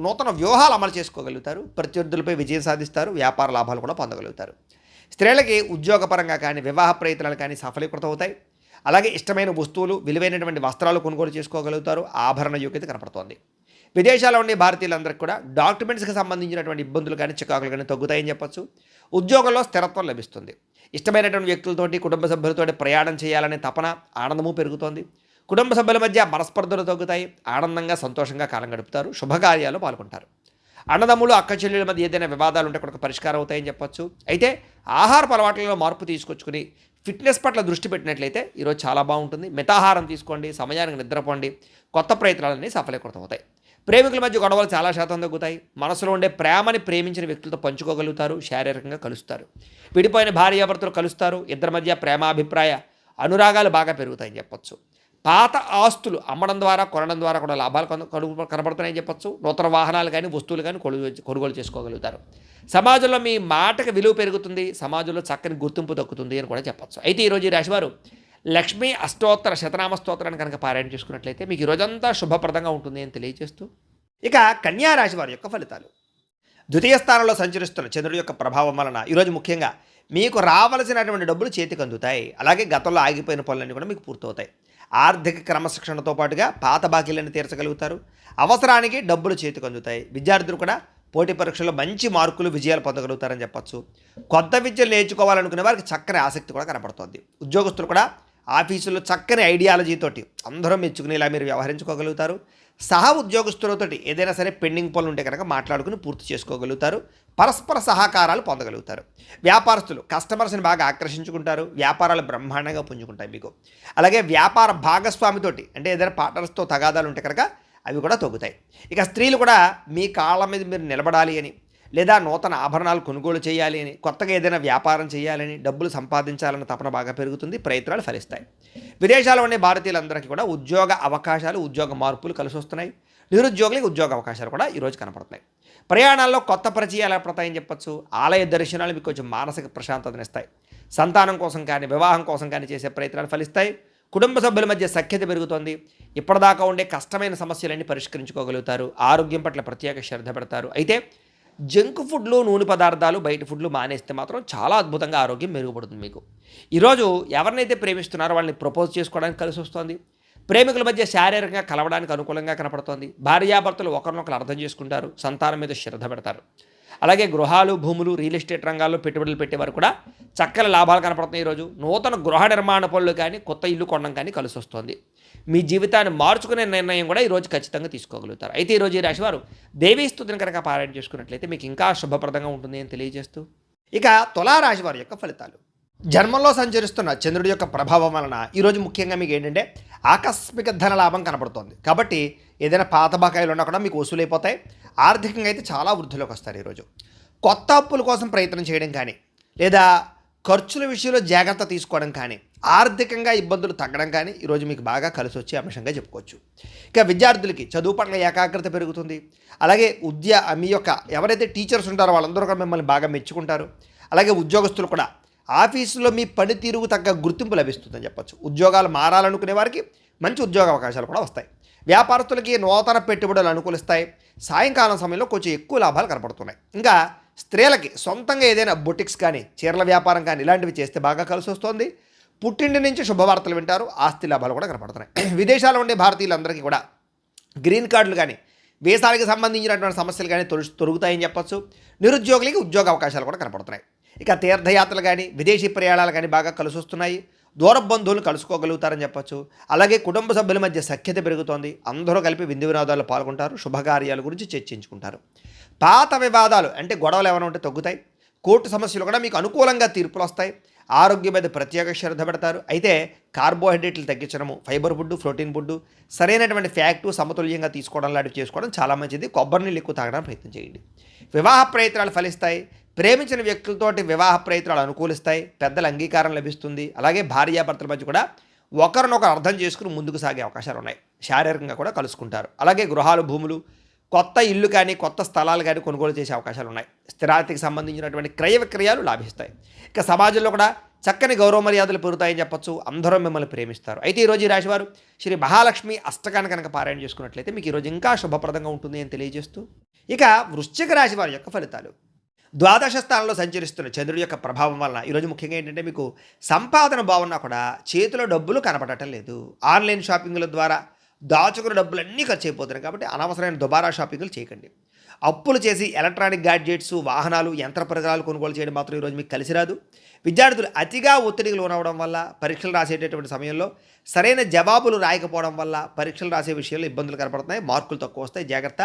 A: నూతన వ్యూహాలు అమలు చేసుకోగలుగుతారు. ప్రత్యర్థులపై విజయం సాధిస్తారు. వ్యాపార లాభాలు కూడా పొందగలుగుతారు. స్త్రీలకి ఉద్యోగపరంగా కానీ వివాహ ప్రయత్నాలు కానీ సఫలీకృతం అవుతాయి. అలాగే ఇష్టమైన వస్తువులు, విలువైనటువంటి వస్త్రాలు కొనుగోలు చేసుకోగలుగుతారు. ఆభరణ యోగ్యత కనపడుతోంది. విదేశాల్లో ఉండే భారతీయులందరికీ కూడా డాక్యుమెంట్స్కి సంబంధించినటువంటి ఇబ్బందులు కానీ చికాకులు కానీ తగ్గుతాయని చెప్పొచ్చు. ఉద్యోగంలో స్థిరత్వం లభిస్తుంది. ఇష్టమైనటువంటి వ్యక్తులతోటి, కుటుంబ సభ్యులతోటి ప్రయాణం చేయాలనే తపన, ఆనందము పెరుగుతోంది. కుటుంబ సభ్యుల మధ్య మనస్పర్ధలు తగ్గుతాయి. ఆనందంగా సంతోషంగా కాలం గడుపుతారు. శుభకార్యాలు పాల్గొంటారు. అన్నదమ్ములు, అక్క చెల్లెల మధ్య ఏదైనా వివాదాలు ఉంటే కూడా పరిష్కారం అవుతాయని చెప్పొచ్చు. అయితే ఆహారపు అలవాట్లలో మార్పు తీసుకొచ్చుకుని ఫిట్నెస్ పట్ల దృష్టి పెట్టినట్లయితే ఈరోజు చాలా బాగుంటుంది. మితాహారం తీసుకోండి, సమయానికి నిద్రపోండి. కొత్త ప్రయత్నాలన్నీ సఫలీకృతం అవుతాయి. ప్రేమికుల మధ్య గొడవలు చాలా శాతం తగ్గుతాయి. మనసులో ఉండే ప్రేమని ప్రేమించిన వ్యక్తులతో పంచుకోగలుగుతారు. శారీరకంగా కలుస్తారు. విడిపోయిన భార్యాభర్తలు కలుస్తారు. ఇద్దరి మధ్య ప్రేమాభిప్రాయ అనురాగాలు బాగా పెరుగుతాయని చెప్పొచ్చు. పాత ఆస్తులు అమ్మడం ద్వారా, కొనడం ద్వారా కూడా లాభాలు కనబడుతున్నాయని చెప్పొచ్చు. నూతన వాహనాలు కానీ వస్తువులు కానీ కొనుగోలు చేసుకోగలుగుతారు. సమాజంలో మీ మాటకి విలువ పెరుగుతుంది. సమాజంలో చక్కని గుర్తింపు దక్కుతుంది అని కూడా చెప్పొచ్చు. అయితే ఈరోజు ఈ రాశివారు లక్ష్మీ అష్టోత్తర శతనామ స్తోత్రాన్ని కనుక పారాయణ చేసుకున్నట్లయితే మీకు ఈ రోజంతా శుభప్రదంగా ఉంటుంది అని తెలియజేస్తూ, ఇక కన్యా రాశి వారి యొక్క ఫలితాలు. ద్వితీయ స్థానంలో సంచరిస్తున్న చంద్రుడి యొక్క ప్రభావం వలన ఈరోజు ముఖ్యంగా మీకు రావలసినటువంటి డబ్బులు చేతికి అందుతాయి. అలాగే గతంలో ఆగిపోయిన పనులన్నీ కూడా మీకు పూర్తవుతాయి. ఆర్థిక క్రమశిక్షణతో పాటుగా పాత బాకీలను తీర్చగలుగుతారు. అవసరానికి డబ్బులు చేతికి అందుతాయి. విద్యార్థులు కూడా పోటీ పరీక్షల్లో మంచి మార్కులు, విజయాలు పొందగలుగుతారని చెప్పొచ్చు. కొత్త విద్యలు నేర్చుకోవాలనుకునే వారికి చక్కని ఆసక్తి కూడా కనపడుతోంది. ఉద్యోగస్తులు కూడా ఆఫీసుల్లో చక్కని ఐడియాలజీతోటి అందరూ మెచ్చుకునేలా మీరు వ్యవహరించుకోగలుగుతారు. సహ ఉద్యోగస్తులతోటి ఏదైనా సరే పెండింగ్ పనులు ఉంటే కనుక మాట్లాడుకుని పూర్తి చేసుకోగలుగుతారు. పరస్పర సహకారాలు పొందగలుగుతారు. వ్యాపారస్తులు కస్టమర్స్ని బాగా ఆకర్షించుకుంటారు. వ్యాపారాలు బ్రహ్మాండంగా పుంజుకుంటాయి మీకు. అలాగే వ్యాపార భాగస్వామితోటి అంటే ఏదైనా పార్ట్నర్స్తో తగాదాలు ఉంటే కనుక అవి కూడా తగ్గుతాయి. ఇక స్త్రీలు కూడా మీ కాళ్ళ మీద మీరు నిలబడాలి అని, లేదా నూతన ఆభరణాలు కొనుగోలు చేయాలి అని, కొత్తగా ఏదైనా వ్యాపారం చేయాలని, డబ్బులు సంపాదించాలన్న తపన బాగా పెరుగుతుంది. ప్రయత్నాలు ఫలిస్తాయి. విదేశాల్లో ఉండే భారతీయులందరికీ కూడా ఉద్యోగ అవకాశాలు, ఉద్యోగ మార్పులు కలిసి వస్తున్నాయి. నిరుద్యోగులకు ఉద్యోగ అవకాశాలు కూడా ఈరోజు కనపడుతున్నాయి. ప్రయాణాల్లో కొత్త పరిచయాలు ఏర్పడతాయని చెప్పొచ్చు. ఆలయ దర్శనాలు మీకు కొంచెం మానసిక ప్రశాంతతనిస్తాయి. సంతానం కోసం కానీ, వివాహం కోసం కానీ చేసే ప్రయత్నాలు ఫలిస్తాయి. కుటుంబ సభ్యుల మధ్య సఖ్యత పెరుగుతోంది. ఇప్పటిదాకా ఉండే కష్టమైన సమస్యలన్నీ పరిష్కరించుకోగలుగుతారు. ఆరోగ్యం పట్ల ప్రత్యేక శ్రద్ధ పెడతారు. అయితే జంక్ ఫుడ్లు, నూనె పదార్థాలు, బయట ఫుడ్లు మానేస్తే మాత్రం చాలా అద్భుతంగా ఆరోగ్యం మెరుగుపడుతుంది మీకు. ఈరోజు ఎవరినైతే ప్రేమిస్తున్నారో వాళ్ళని ప్రపోజ్ చేసుకోవడానికి కలిసి వస్తుంది. ప్రేమికుల మధ్య శారీరకంగా కలవడానికి అనుకూలంగా కనపడుతోంది. భార్యాభర్తలు ఒకరినొకరు అర్థం చేసుకుంటారు. సంతానం మీద శ్రద్ధ పెడతారు. అలాగే గృహాలు, భూములు, రియల్ ఎస్టేట్ రంగాల్లో పెట్టుబడులు పెట్టేవారు కూడా చక్కని లాభాలు కనపడుతున్నాయి. ఈరోజు నూతన గృహ నిర్మాణ పనులు కానీ, కొత్త ఇల్లు కొనడం కానీ కలిసి వస్తుంది. మీ జీవితాన్ని మార్చుకునే నిర్ణయం కూడా ఈరోజు ఖచ్చితంగా తీసుకోగలుగుతారు. అయితే ఈరోజు ఈ రాశివారు దేవీ స్తుతిని కనుక పారాయణ చేసుకున్నట్లయితే మీకు ఇంకా శుభప్రదంగా ఉంటుంది అని తెలియజేస్తూ, ఇక తులారాశి వారి యొక్క ఫలితాలు. జన్మంలో సంచరిస్తున్న చంద్రుడి యొక్క ప్రభావం వలన ఈరోజు ముఖ్యంగా మీకు ఏంటంటే ఆకస్మిక ధన లాభం కనబడుతోంది. కాబట్టి ఏదైనా పాత బకాయిలు ఉన్నా కూడా మీకు వసూలైపోతాయి. ఆర్థికంగా అయితే చాలా వృద్ధిలోకి వస్తారు. ఈరోజు కొత్త అప్పుల కోసం ప్రయత్నం చేయడం కానీ, లేదా ఖర్చుల విషయంలో జాగ్రత్త తీసుకోవడం కానీ, ఆర్థికంగా ఇబ్బందులు తగ్గడం కానీ ఈరోజు మీకు బాగా కలిసి వచ్చే అంశంగా చెప్పుకోవచ్చు. ఇక విద్యార్థులకి చదువు పట్ల ఏకాగ్రత పెరుగుతుంది. అలాగే మీ యొక్క ఎవరైతే టీచర్స్ ఉంటారో వాళ్ళందరూ కూడా మిమ్మల్ని బాగా మెచ్చుకుంటారు. అలాగే ఉద్యోగస్తులు కూడా ఆఫీసులో మీ పనితీరుకు తగ్గ గుర్తింపు లభిస్తుందని చెప్పొచ్చు. ఉద్యోగాలు మారాలనుకునే వారికి మంచి ఉద్యోగ అవకాశాలు కూడా వస్తాయి. వ్యాపారస్తులకి నూతన పెట్టుబడులు అనుకూలిస్తాయి. సాయంకాలం సమయంలో కొంచెం ఎక్కువ లాభాలు కనపడుతున్నాయి. ఇంకా స్త్రీలకి సొంతంగా ఏదైనా బొటిక్స్ కానీ, చీరల వ్యాపారం కానీ ఇలాంటివి చేస్తే బాగా కలిసి వస్తుంది. పుట్టింటి నుంచి శుభవార్తలు వింటారు. ఆస్తి లాభాలు కూడా కనపడుతున్నాయి. విదేశాల్లో ఉండే భారతీయులందరికీ కూడా గ్రీన్ కార్డులు కానీ, వీసాలకు సంబంధించినటువంటి సమస్యలు కానీ తొలుగుతాయని చెప్పొచ్చు. నిరుద్యోగులకి ఉద్యోగ అవకాశాలు కూడా కనపడుతున్నాయి. ఇక తీర్థయాత్రలు కానీ, విదేశీ ప్రయాణాలు కానీ బాగా కలిసి వస్తున్నాయి. దూర బంధువులు కలుసుకోగలుగుతారని చెప్పొచ్చు. అలాగే కుటుంబ సభ్యుల మధ్య సఖ్యత పెరుగుతోంది. అందరూ కలిపి విందు వినోదాల్లో పాల్గొంటారు. శుభకార్యాల గురించి చర్చించుకుంటారు. పాత వివాదాలు అంటే గొడవలు ఏమైనా ఉంటే తగ్గుతాయి. కోర్టు సమస్యలు కూడా మీకు అనుకూలంగా తీర్పులు వస్తాయి. ఆరోగ్యం మీద ప్రత్యేక శ్రద్ధ పెడతారు. అయితే కార్బోహైడ్రేట్లు తగ్గించడము, ఫైబర్ ఫుడ్, ప్రోటీన్ ఫుడ్, సరైనటువంటి ఫ్యాక్టు సమతుల్యంగా తీసుకోవడం లాంటివి చేసుకోవడం చాలా మంచిది. కొబ్బరి నీళ్ళు ఎక్కువ తాగడానికి ప్రయత్నం చేయండి. వివాహ ప్రయత్నాలు ఫలిస్తాయి. ప్రేమించిన వ్యక్తులతోటి వివాహ ప్రయత్నాలు అనుకూలిస్తాయి. పెద్దల అంగీకారం లభిస్తుంది. అలాగే భార్యాభర్తల మధ్య కూడా ఒకరినొకరు అర్థం చేసుకుని ముందుకు సాగే అవకాశాలు ఉన్నాయి. శారీరకంగా కూడా కలుసుకుంటారు. అలాగే గృహాలు, భూములు, కొత్త ఇల్లు కానీ కొత్త స్థలాలు కానీ కొనుగోలు చేసే అవకాశాలు ఉన్నాయి. స్థిరాతికి సంబంధించినటువంటి క్రయ విక్రయాలు లాభిస్తాయి. ఇక సమాజంలో కూడా చక్కని గౌరవ మర్యాదలు పెరుగుతాయని చెప్పొచ్చు. అందరూ మిమ్మల్ని ప్రేమిస్తారు. అయితే ఈరోజు ఈ రాశివారు శ్రీ మహాలక్ష్మి అష్టకాన్ని కనుక పారాయణ చేసుకున్నట్లయితే మీకు ఈరోజు ఇంకా శుభప్రదంగా ఉంటుంది అని తెలియజేస్తూ, ఇక వృశ్చిక రాశి వారి యొక్క ఫలితాలు. ద్వాదశ స్థానంలో సంచరిస్తున్న చంద్రుడి యొక్క ప్రభావం వలన ఈరోజు ముఖ్యంగా ఏంటంటే మీకు సంపాదన బాగున్నా కూడా చేతిలో డబ్బులు కనపడటం లేదు. ఆన్లైన్ షాపింగ్ల ద్వారా దాచుకున్న డబ్బులన్నీ ఖర్చు అయిపోతున్నాయి. కాబట్టి అనవసరమైన దుబారా షాపింగ్లు చేయకండి. అప్పులు చేసి ఎలక్ట్రానిక్ గ్యాడ్జెట్స్, వాహనాలు, యంత్ర పరికరాలు కొనుగోలు చేయడం మాత్రం ఈరోజు మీకు కలిసి రాదు. విద్యార్థులు అతిగా ఒత్తిడికి లోనవడం వల్ల, పరీక్షలు రాసేటటువంటి సమయంలో సరైన జవాబులు రాయకపోవడం వల్ల పరీక్షలు రాసే విషయంలో ఇబ్బందులు కనపడుతున్నాయి. మార్కులు తక్కువ వస్తాయి. జాగ్రత్త.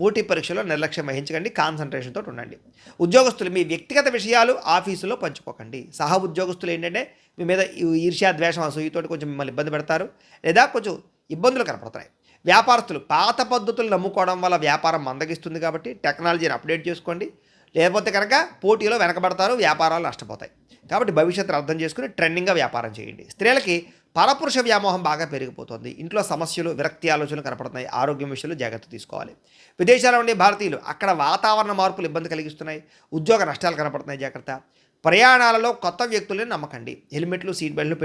A: పోటీ పరీక్షలో నిర్లక్ష్యం వహించకండి. కాన్సన్ట్రేషన్తో ఉండండి. ఉద్యోగస్తులు మీ వ్యక్తిగత విషయాలు ఆఫీసులో పంచుకోకండి. సహ ఉద్యోగస్తులు ఏంటంటే మీ మీద ఈర్ష్యా, ద్వేషం, అసూయతోటి కొంచెం మిమ్మల్ని ఇబ్బంది పెడతారు లేదా కొంచెం ఇబ్బందులు కనపడుతున్నాయి. వ్యాపారస్తులు పాత పద్ధతులు నమ్ముకోవడం వల్ల వ్యాపారం మందగిస్తుంది. కాబట్టి టెక్నాలజీని అప్డేట్ చేసుకోండి. లేకపోతే కనుక పోటీలో వెనకబడతారు, వ్యాపారాలు నష్టపోతాయి. కాబట్టి భవిష్యత్తును అర్థం చేసుకుని ట్రెండింగ్గా వ్యాపారం చేయండి. స్త్రీలకి పరపురుష వ్యామోహం బాగా పెరిగిపోతుంది. ఇంట్లో సమస్యలు, విరక్తి ఆలోచనలు కనపడుతున్నాయి. ఆరోగ్యం విషయంలో జాగ్రత్త తీసుకోవాలి. విదేశాల్లో ఉండే భారతీయులు అక్కడ వాతావరణ మార్పులు ఇబ్బంది కలిగిస్తున్నాయి. ఉద్యోగ నష్టాలు కనపడుతున్నాయి. జాగ్రత్త. ప్రయాణాలలో కొత్త వ్యక్తులని నమ్మకండి. హెల్మెట్లు, సీట్ బెల్ట్లు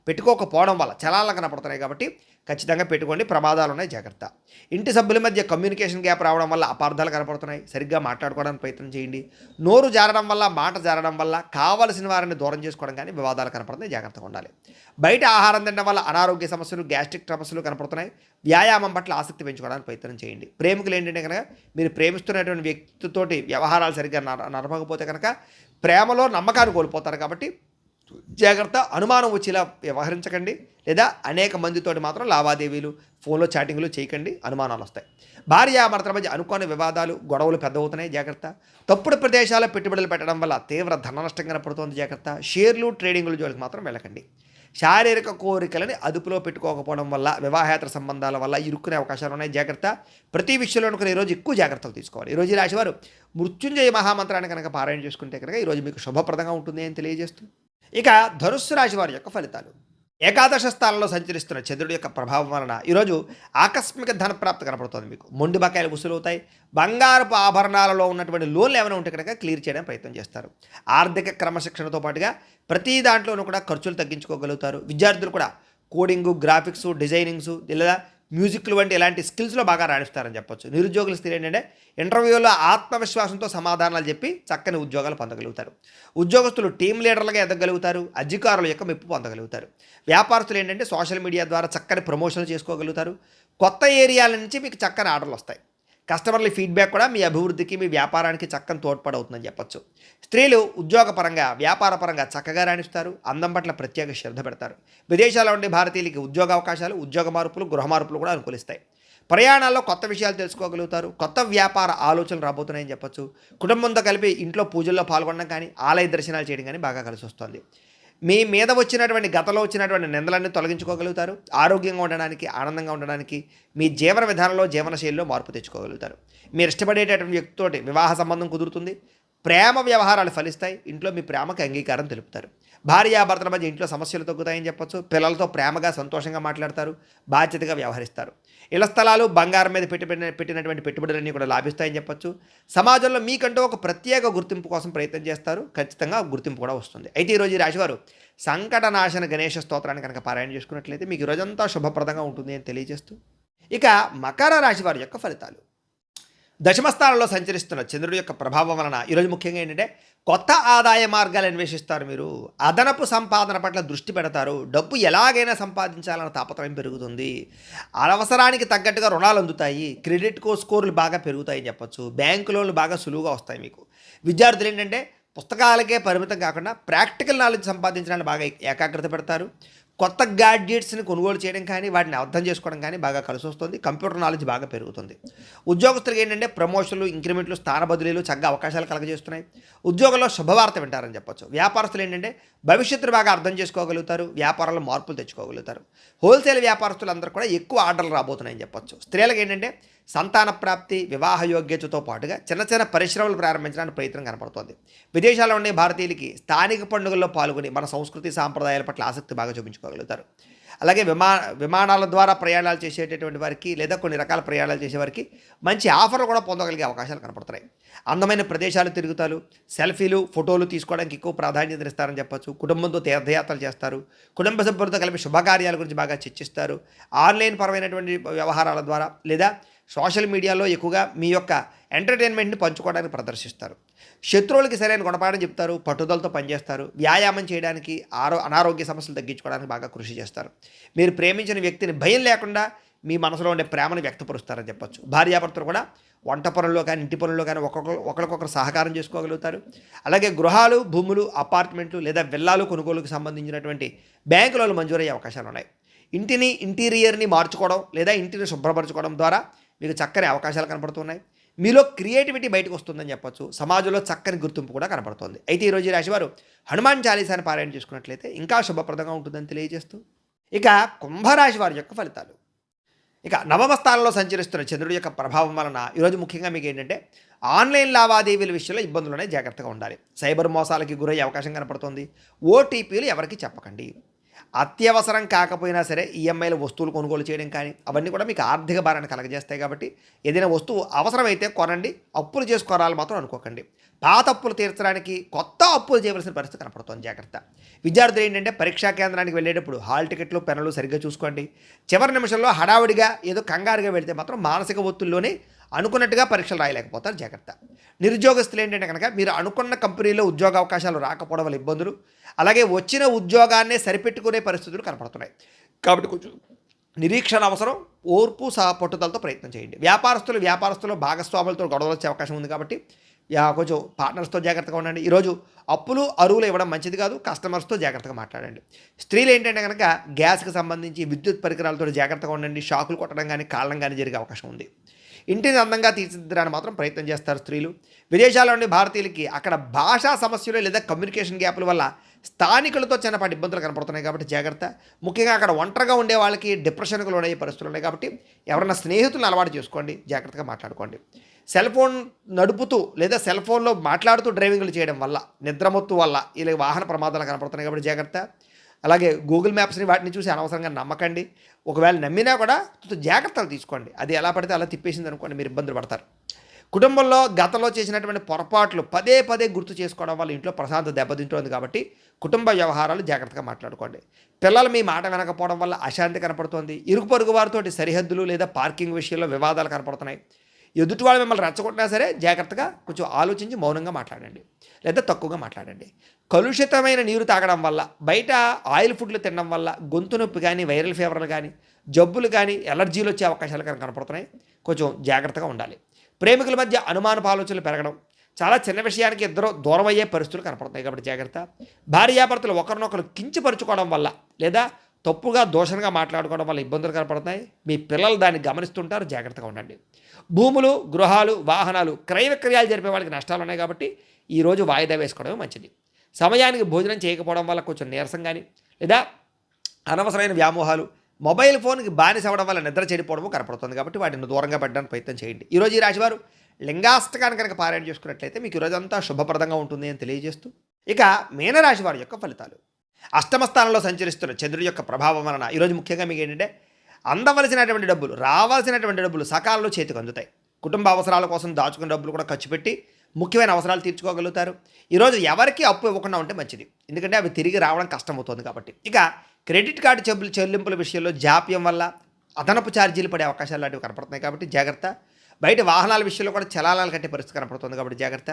A: పెట్టుకోకపోవడం వల్ల చలాలు కనపడుతున్నాయి. కాబట్టి ఖచ్చితంగా పెట్టుకోండి. ప్రమాదాలు ఉన్నాయి. జాగ్రత్త. ఇంటి సభ్యుల మధ్య కమ్యూనికేషన్ గ్యాప్ రావడం వల్ల అపార్థాలు కనపడుతున్నాయి. సరిగ్గా మాట్లాడుకోవడానికి ప్రయత్నం చేయండి. నోరు జారడం వల్ల, మాట జారడం వల్ల కావలసిన వారిని దూరం చేసుకోవడం కానీ వివాదాలు కనపడుతున్నాయి. జాగ్రత్తగా ఉండాలి. బయట ఆహారం తినడం వల్ల అనారోగ్య సమస్యలు, గ్యాస్ట్రిక్ సమస్యలు కనపడుతున్నాయి. వ్యాయామం పట్ల ఆసక్తి పెంచుకోవడానికి ప్రయత్నం చేయండి. ప్రేమికులు ఏంటంటే కనుక మీరు ప్రేమిస్తున్నటువంటి వ్యక్తితోటి వ్యవహారాలు సరిగ్గా నడపకపోతే కనుక ప్రేమలో నమ్మకాన్ని కోల్పోతారు. కాబట్టి జాగ్రత్త. అనుమానం వచ్చేలా వ్యవహరించకండి. లేదా అనేక మందితోటి మాత్రం లావాదేవీలు, ఫోన్లో చాటింగ్లు చేయకండి. అనుమానాలు వస్తాయి. భార్యాభర్తల మధ్య అనుకోని వివాదాలు, గొడవలు పెద్దవుతున్నాయి. జాగ్రత్త. తప్పుడు ప్రదేశాల్లో పెట్టుబడులు పెట్టడం వల్ల తీవ్ర ధన నష్టం కనపడుతుంది. జాగ్రత్త. షేర్లు, ట్రేడింగ్ల జోలికి మాత్రం వెళ్ళకండి. శారీరక కోరికలని అదుపులో పెట్టుకోకపోవడం వల్ల, వివాహేతర సంబంధాల వల్ల ఇరుక్కునే అవకాశాలు ఉన్నాయి. జాగ్రత్త. ప్రతి విషయంలో కూడా ఈరోజు ఎక్కువ జాగ్రత్తలు తీసుకోవాలి. ఈరోజు ఈ రాశివారు మృత్యుంజయ మహామంత్రాన్ని కనుక పారాయణ చేసుకుంటే కనుక ఈరోజు మీకు శుభప్రదంగా ఉంటుంది అని తెలియజేస్తుంది. ఇక ధనుస్సు రాశి వారి యొక్క ఫలితాలు. ఏకాదశ స్థానంలో సంచరిస్తున్న చంద్రుడి యొక్క ప్రభావం వలన ఈరోజు ఆకస్మిక ధనప్రాప్తి కనపడుతుంది. మీకు మొండి బకాయిలు వసూలవుతాయి. బంగారపు ఆభరణాలలో ఉన్నటువంటి లోన్లు ఏమైనా ఉంటే కనుక క్లియర్ చేయడానికి ప్రయత్నం చేస్తారు. ఆర్థిక క్రమశిక్షణతో పాటుగా ప్రతి దాంట్లోనూ కూడా ఖర్చులు తగ్గించుకోగలుగుతారు. విద్యార్థులు కూడా కోడింగు, గ్రాఫిక్స్, డిజైనింగ్స్ లేదా మ్యూజిక్లు వంటి ఇలాంటి స్కిల్స్లో బాగా రాణిస్తారని చెప్పొచ్చు. నిరుద్యోగుల స్థితి ఏంటంటే ఇంటర్వ్యూలో ఆత్మవిశ్వాసంతో సమాధానాలు చెప్పి చక్కని ఉద్యోగాలు పొందగలుగుతారు. ఉద్యోగస్తులు టీం లీడర్లుగా ఎదగలుగుతారు. అధికారుల యొక్క మెప్పు పొందగలుగుతారు. వ్యాపారస్తులు ఏంటంటే సోషల్ మీడియా ద్వారా చక్కని ప్రమోషన్లు చేసుకోగలుగుతారు. కొత్త ఏరియాల నుంచి మీకు చక్కని ఆర్డర్లు వస్తాయి. కస్టమర్ల ఫీడ్బ్యాక్ కూడా మీ అభివృద్ధికి, మీ వ్యాపారానికి చక్కని తోడ్పడవుతుందని చెప్పొచ్చు. స్త్రీలు ఉద్యోగపరంగా, వ్యాపారపరంగా చక్కగా రాణిస్తారు. అందం పట్ల ప్రత్యేక శ్రద్ధ పెడతారు. విదేశాల్లో ఉండే భారతీయులకి ఉద్యోగ అవకాశాలు, ఉద్యోగ మార్పులు, గృహ మార్పులు కూడా అనుకూలిస్తాయి. ప్రయాణాల్లో కొత్త విషయాలు తెలుసుకోగలుగుతారు. కొత్త వ్యాపార ఆలోచనలు రాబోతున్నాయని చెప్పొచ్చు. కుటుంబంతో కలిపి ఇంట్లో పూజల్లో పాల్గొనడం కానీ, ఆలయ దర్శనాలు చేయడం కానీ బాగా కలిసి వస్తుంది. మీ మీద వచ్చినటువంటి గతంలో వచ్చినటువంటి నిందలన్నీ తొలగించుకోగలుగుతారు. ఆరోగ్యంగా ఉండడానికి, ఆనందంగా ఉండడానికి మీ జీవన విధానంలో, జీవనశైలిలో మార్పు తెచ్చుకోగలుగుతారు. మీరు ఇష్టపడేటటువంటి వ్యక్తితోటి వివాహ సంబంధం కుదురుతుంది. ప్రేమ వ్యవహారాలు ఫలిస్తాయి. ఇంట్లో మీ ప్రేమకు అంగీకారం తెలుపుతారు. భార్యాభర్తల మధ్య ఇంట్లో సమస్యలు తగ్గుతాయని చెప్పొచ్చు. పిల్లలతో ప్రేమగా, సంతోషంగా మాట్లాడతారు. బాధ్యతగా వ్యవహరిస్తారు. ఇళ్ల స్థలాలు, బంగారం మీద పెట్టినటువంటి పెట్టుబడులన్నీ కూడా లాభిస్తాయని చెప్పొచ్చు. సమాజంలో మీకంటూ ఒక ప్రత్యేక గుర్తింపు కోసం ప్రయత్నం చేస్తారు. ఖచ్చితంగా గుర్తింపు కూడా వస్తుంది. అయితే ఈరోజు ఈ రాశివారు సంకటనాశన గణేష స్తోత్రాన్ని కనుక పారాయణ చేసుకున్నట్లయితే మీకు ఈరోజంతా శుభప్రదంగా ఉంటుంది అని తెలియజేస్తూ, ఇక మకర రాశి వారి యొక్క ఫలితాలు. దశమస్థానంలో సంచరిస్తున్న చంద్రుడి యొక్క ప్రభావం వలన ఈరోజు ముఖ్యంగా ఏంటంటే కొత్త ఆదాయ మార్గాలు అన్వేషిస్తారు. మీరు అదనపు సంపాదన పట్ల దృష్టి పెడతారు. డబ్బు ఎలాగైనా సంపాదించాలన్న తాపత్రయం పెరుగుతుంది. అవసరానికి తగ్గట్టుగా రుణాలు అందుతాయి. క్రెడిట్ స్కోర్లు బాగా పెరుగుతాయని చెప్పొచ్చు. బ్యాంకు లోన్లు బాగా సులువుగా వస్తాయి మీకు. విద్యార్థులు ఏంటంటే పుస్తకాలకే పరిమితం కాకుండా ప్రాక్టికల్ నాలెడ్జ్ సంపాదించడానికి బాగా ఏకాగ్రత పెడతారు. కొత్త గ్యాడ్జెట్స్ని కొనుగోలు చేయడం కానీ, వాటిని అర్థం చేసుకోవడం కానీ బాగా కలిసి వస్తుంది. కంప్యూటర్ నాలెడ్జ్ బాగా పెరుగుతుంది. ఉద్యోగస్తులకు ఏంటంటే ప్రమోషన్లు, ఇంక్రిమెంట్లు, స్థాన బదిలీలు చక్కగా అవకాశాలు కలగజేస్తున్నాయి. ఉద్యోగంలో శుభవార్త వింటారని చెప్పొచ్చు. వ్యాపారస్తులు ఏంటంటే భవిష్యత్తును బాగా అర్థం చేసుకోగలుగుతారు. వ్యాపారంలో మార్పులు తెచ్చుకోగలుగుతారు. హోల్సేల్ వ్యాపారస్తులు అందరూ కూడా ఎక్కువ ఆర్డర్లు రాబోతున్నాయని చెప్పొచ్చు. స్త్రీలకు ఏంటంటే సంతాన ప్రాప్తి, వివాహ యోగ్యతతో పాటుగా చిన్న చిన్న పరిశ్రమలు ప్రారంభించడానికి ప్రయత్నం కనపడుతోంది. విదేశాల్లో ఉండే భారతీయులకి స్థానిక పండుగల్లో పాల్గొని మన సంస్కృతి సాంప్రదాయాల పట్ల ఆసక్తి బాగా చూపించుకోగలుగుతారు. అలాగే విమానాల ద్వారా ప్రయాణాలు చేసేటటువంటి వారికి లేదా కొన్ని రకాల ప్రయాణాలు చేసేవారికి మంచి ఆఫర్లు కూడా పొందగలిగే అవకాశాలు కనపడుతున్నాయి. అందమైన ప్రదేశాలు తిరుగుతారు, సెల్ఫీలు, ఫోటోలు తీసుకోవడానికి ఎక్కువ ప్రాధాన్యత ఇస్తారని చెప్పొచ్చు. కుటుంబంతో తీర్థయాత్రలు చేస్తారు, కుటుంబ సభ్యులతో కలిపి శుభకార్యాల గురించి బాగా చర్చిస్తారు. ఆన్లైన్ పరమైనటువంటి వ్యవహారాల ద్వారా లేదా సోషల్ మీడియాలో ఎక్కువగా మీ యొక్క ఎంటర్టైన్మెంట్ని పంచుకోవడానికి ప్రదర్శిస్తారు. శత్రువులకి సరైన గుణపాఠం చెప్తారు, పట్టుదలతో పనిచేస్తారు. వ్యాయామం చేయడానికి, అనారోగ్య సమస్యలు తగ్గించుకోవడానికి బాగా కృషి చేస్తారు. మీరు ప్రేమించిన వ్యక్తిని భయం లేకుండా మీ మనసులో ఉండే ప్రేమను వ్యక్తపరుస్తారని చెప్పొచ్చు. భార్యాభర్తలు కూడా వంట పనుల్లో కానీ ఇంటి పనుల్లో కానీ ఒకరికొకరు సహకారం చేసుకోగలుగుతారు. అలాగే గృహాలు, భూములు, అపార్ట్మెంట్లు లేదా విల్లాలు కొనుగోలుకు సంబంధించినటువంటి బ్యాంకులలో మంజూరయ్యే అవకాశాలు ఉన్నాయి. ఇంటిని ఇంటీరియర్ని మార్చుకోవడం లేదా ఇంటిని శుభ్రపరచుకోవడం ద్వారా మీకు చక్కని అవకాశాలు కనపడుతున్నాయి. మీలో క్రియేటివిటీ బయటకు వస్తుందని చెప్పొచ్చు. సమాజంలో చక్కని గుర్తింపు కూడా కనపడుతుంది. అయితే ఈరోజు ఈ రాశివారు హనుమాన్ చాలీసాని పారాయణ చేసుకున్నట్లయితే ఇంకా శుభప్రదంగా ఉంటుందని తెలియజేస్తూ, ఇక కుంభరాశి వారి యొక్క ఫలితాలు. ఇక నవమ స్థానంలో సంచరిస్తున్న చంద్రుడి యొక్క ప్రభావం వలన ఈరోజు ముఖ్యంగా మీకు ఏంటంటే ఆన్లైన్ లావాదేవీల విషయంలో ఇబ్బందులనే జాగ్రత్తగా ఉండాలి. సైబర్ మోసాలకి గురయ్యే అవకాశం కనపడుతుంది. ఓటీపీలు ఎవరికి చెప్పకండి. అత్యవసరం కాకపోయినా సరే ఈఎంఐల వస్తువులు కొనుగోలు చేయడం కానీ అవన్నీ కూడా మీకు ఆర్థిక భారాన్ని కలగజేస్తాయి. కాబట్టి ఏదైనా వస్తువు అవసరమైతే కొనండి, అప్పులు చేసుకోరాలు మాత్రం అనుకోకండి. పాత అప్పులు తీర్చడానికి కొత్త అప్పులు చేయవలసిన పరిస్థితి కనపడుతుంది. జాగ్రత్త. విద్యార్థులు ఏంటంటే పరీక్షా కేంద్రానికి వెళ్ళేటప్పుడు హాల్ టికెట్లు, పెన్నులు సరిగ్గా చూసుకోండి. చివరి నిమిషంలో హడావుడిగా ఏదో కంగారుగా వెళితే మాత్రం మానసిక ఒత్తిడిలోనే అనుకున్నట్టుగా పరీక్షలు రాయలేకపోతారు. జాగ్రత్త. నిరుద్యోగస్తులు ఏంటంటే కనుక మీరు అనుకున్న కంపెనీలో ఉద్యోగ అవకాశాలు రాకపోవడం వల్ల ఇబ్బందులు, అలాగే వచ్చిన ఉద్యోగాన్నే సరిపెట్టుకునే పరిస్థితులు కనపడుతున్నాయి. కాబట్టి కొంచెం నిరీక్షణ అవసరం, ఓర్పు పట్టుదలతో ప్రయత్నం చేయండి. వ్యాపారస్తులు భాగస్వాములతో గొడవలు వచ్చే అవకాశం ఉంది. కాబట్టి కొంచెం పార్ట్నర్స్తో జాగ్రత్తగా ఉండండి. ఈరోజు అప్పులు, అరువులు ఇవ్వడం మంచిది కాదు. కస్టమర్స్తో జాగ్రత్తగా మాట్లాడండి. స్త్రీలు ఏంటంటే కనుక గ్యాస్కి సంబంధించి విద్యుత్ పరికరాలతో జాగ్రత్తగా ఉండండి. షాకులు కొట్టడం కానీ కాళ్ళం కానీ జరిగే అవకాశం ఉంది. ఇంటిని అందంగా తీర్చిదిద్దడానికి మాత్రం ప్రయత్నం చేస్తారు స్త్రీలు. విదేశాల్లో ఉండే భారతీయులకి అక్కడ భాషా సమస్యలు లేదా కమ్యూనికేషన్ గ్యాప్ల వల్ల స్థానికులతో చిన్నపాటి ఇబ్బందులు కనపడుతున్నాయి. కాబట్టి జాగ్రత్త. ముఖ్యంగా అక్కడ ఒంటరిగా ఉండే వాళ్ళకి డిప్రెషన్కు లోనయ్యే పరిస్థితులు ఉన్నాయి. కాబట్టి ఎవరైనా స్నేహితులను అలవాటు చేసుకోండి, జాగ్రత్తగా మాట్లాడుకోండి. సెల్ ఫోన్ నడుపుతూ లేదా సెల్ ఫోన్లో మాట్లాడుతూ డ్రైవింగ్లు చేయడం వల్ల, నిద్రమత్తు వల్ల ఇలా వాహన ప్రమాదాలు కనపడుతున్నాయి. కాబట్టి జాగ్రత్త. అలాగే గూగుల్ మ్యాప్స్ని వాటిని చూసి అనవసరంగా నమ్మకండి. ఒకవేళ నమ్మినా కూడా జాగ్రత్తలు తీసుకోండి. అది ఎలా పడితే అలా తిప్పేసింది అనుకోండి, మీరు ఇబ్బందులు పడతారు. కుటుంబంలో గతంలో చేసినటువంటి పొరపాట్లు పదే పదే గుర్తు చేసుకోవడం వల్ల ఇంట్లో ప్రశాంతత దెబ్బతింటోంది. కాబట్టి కుటుంబ వ్యవహారాలు జాగ్రత్తగా మాట్లాడుకోండి. పిల్లలు మీ మాట వినకపోవడం వల్ల అశాంతి కనపడుతోంది. ఇరుగు పొరుగు వారితోటి సరిహద్దులు లేదా పార్కింగ్ విషయంలో వివాదాలు కనపడుతున్నాయి. ఎదుటి వాళ్ళు మిమ్మల్ని రెచ్చగొట్టినా సరే జాగ్రత్తగా కొంచెం ఆలోచించి మౌనంగా మాట్లాడండి లేదా తక్కువగా మాట్లాడండి. కలుషితమైన నీరు తాగడం వల్ల, బయట ఆయిల్ ఫుడ్లు తినడం వల్ల గొంతు నొప్పి కానీ, వైరల్ ఫీవర్లు కానీ, జబ్బులు కానీ, ఎలర్జీలు వచ్చే అవకాశాలు కనపడుతున్నాయి. కొంచెం జాగ్రత్తగా ఉండాలి. ప్రేమికుల మధ్య అనుమానపు ఆలోచనలు పెరగడం, చాలా చిన్న విషయానికి ఇద్దరు దూరం అయ్యే పరిస్థితులు కనపడుతున్నాయి. కాబట్టి జాగ్రత్త. భార్యాభర్తలు ఒకరినొకరు కించపరుచుకోవడం వల్ల లేదా తప్పుగా దోషంగా మాట్లాడుకోవడం వల్ల ఇబ్బందులు కనపడుతున్నాయి. మీ పిల్లలు దాన్ని గమనిస్తుంటారు. జాగ్రత్తగా ఉండండి. భూములు, గృహాలు, వాహనాలు క్రయ విక్రయాలు జరిపే వాళ్ళకి నష్టాలు ఉన్నాయి. కాబట్టి ఈరోజు వాయిదా వేసుకోవడమే మంచిది. సమయానికి భోజనం చేయకపోవడం వల్ల కొంచెం నీరసం కానీ లేదా అనవసరమైన వ్యామోహాలు, మొబైల్ ఫోన్కి బానిస అవ్వడం వల్ల నిద్ర చెడిపోవడము కనపడుతుంది. కాబట్టి వాటిని దూరంగా పెట్టడానికి ప్రయత్నం చేయండి. ఈరోజు ఈ రాశివారు లింగాష్టకాన్ని కనుక పారాయణ చేసుకున్నట్లయితే మీకు ఈరోజంతా శుభప్రదంగా ఉంటుంది అని తెలియజేస్తూ, ఇక మీనరాశి వారి యొక్క ఫలితాలు. అష్టమ స్థానంలో సంచరిస్తున్న చంద్రుడి యొక్క ప్రభావం వలన ఈరోజు ముఖ్యంగా మీకు ఏంటంటే అందవలసినటువంటి డబ్బులు, రావాల్సినటువంటి డబ్బులు సకాలంలో చేతికి అందుతాయి. కుటుంబ అవసరాల కోసం దాచుకున్న డబ్బులు కూడా ఖర్చు పెట్టి ముఖ్యమైన అవసరాలు తీర్చుకోగలుగుతారు. ఈరోజు ఎవరికి అప్పు ఇవ్వకుండా ఉంటే మంచిది, ఎందుకంటే అవి తిరిగి రావడం కష్టమవుతుంది. కాబట్టి ఇక క్రెడిట్ కార్డు చెల్లింపుల విషయంలో జాప్యం వల్ల అదనపు ఛార్జీలు పడే అవకాశాలు లాంటివి కనపడుతున్నాయి. కాబట్టి జాగ్రత్త. బయట వాహనాల విషయంలో కూడా చలానాలు కట్టే పరిస్థితి కనపడుతుంది. కాబట్టి జాగ్రత్త.